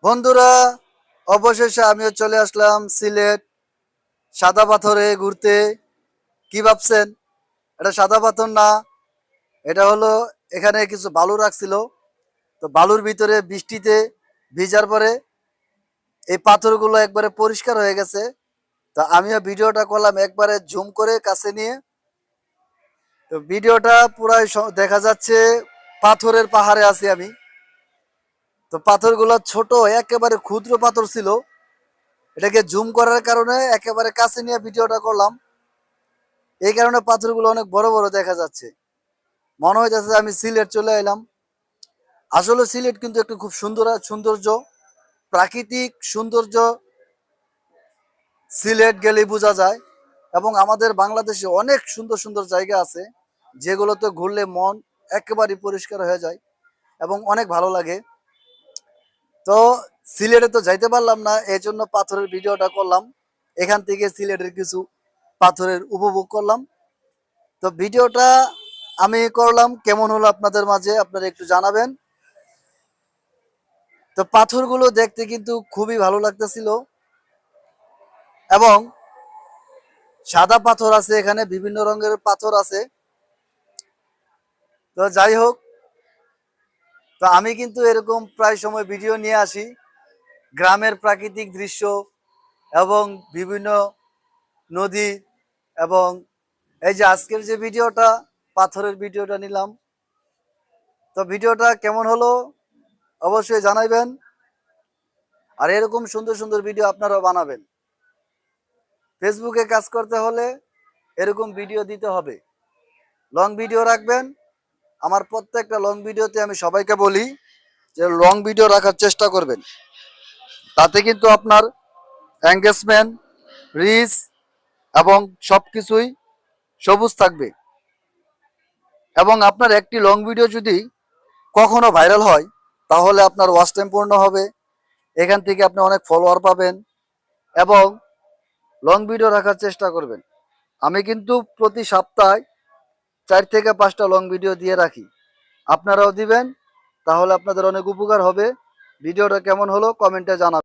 বন্ধুরা, অবশেষে আমিও চলে আসলাম সিলেট সাদা পাথরে ঘুরতে। কি ভাবছেন? এটা সাদা পাথর না, এটা হলো এখানে কিছু বালু রাখছিল। তো বালুর ভিতরে বৃষ্টিতে ভিজার পরে এই পাথরগুলো একবারে পরিষ্কার হয়ে গেছে। তো আমিও ভিডিওটা করলাম একবারে জুম করে কাছে নিয়ে। তো ভিডিওটা পুরাই দেখা যাচ্ছে পাথরের পাহাড়ে আছি আমি। তো পাথরগুলো ছোট, একেবারে ক্ষুদ্র পাথর ছিল। এটাকে জুম করার কারণে একেবারে কাছে নিয়ে ভিডিওটা করলাম। এই কারণে পাথরগুলো অনেক বড় বড় দেখা যাচ্ছে। মনে হইতেছে আমি সিলেট চলে এলাম। আসলে সিলেট কিন্তু একটু খুব সৌন্দর্য, প্রাকৃতিক সৌন্দর্য সিলেট গেলে বোঝা যায়। এবং আমাদের বাংলাদেশে অনেক সুন্দর সুন্দর জায়গা আছে, যেগুলোতে ঘুরলে মন একেবারে পরিষ্কার হয়ে যায় এবং অনেক ভালো লাগে। তো সিলেটে তো যাইতে পারলাম না, এই জন্য পাথরের ভিডিওটা করলাম। এখান থেকে সিলেটের কিছু পাথরের উপভোগ করলাম। তো ভিডিওটা আমি করলাম, কেমন হলো আপনাদের মাঝে আপনারা একটু জানাবেন। তো পাথরগুলো দেখতে কিন্তু খুবই ভালো লাগতেছিল এবং সাদা পাথর আছে, এখানে বিভিন্ন রঙের পাথর আছে। তো যাই হোক, তো আমি কিন্তু এরকম প্রায় সময় ভিডিও নিয়ে আসি গ্রামের প্রাকৃতিক দৃশ্য এবং বিভিন্ন নদী। এবং এই যে আজকের যে ভিডিওটা, পাথরের ভিডিওটা নিলাম। তো ভিডিওটা কেমন হলো অবশ্যই জানাইবেন। আর এরকম সুন্দর সুন্দর ভিডিও আপনারাও বানাবেন। ফেসবুকে কাজ করতে হলে এরকম ভিডিও দিতে হবে, লং ভিডিও রাখবেন। আমার প্রত্যেকটা লং ভিডিওতে আমি সবাইকে বলি যে লং ভিডিও রাখার চেষ্টা করবেন। তাতে কিন্তু আপনার এঙ্গেজমেন্ট, রিচ এবং সব কিছুই সবুজ থাকবে। এবং আপনার একটি লং ভিডিও যদি কখনো ভাইরাল হয়, তাহলে আপনার ওয়াচ টাইম পূর্ণ হবে, এখান থেকে আপনি অনেক ফলোয়ার পাবেন। এবং লং ভিডিও রাখার চেষ্টা করবেন। আমি কিন্তু প্রতি সপ্তাহে 4 থেকে 5টা লং ভিডিও দিয়ে রাখি, আপনারাও দিবেন, তাহলে আপনাদের অনেক উপকার হবে। ভিডিওটা কেমন হলো কমেন্টে জানাবেন।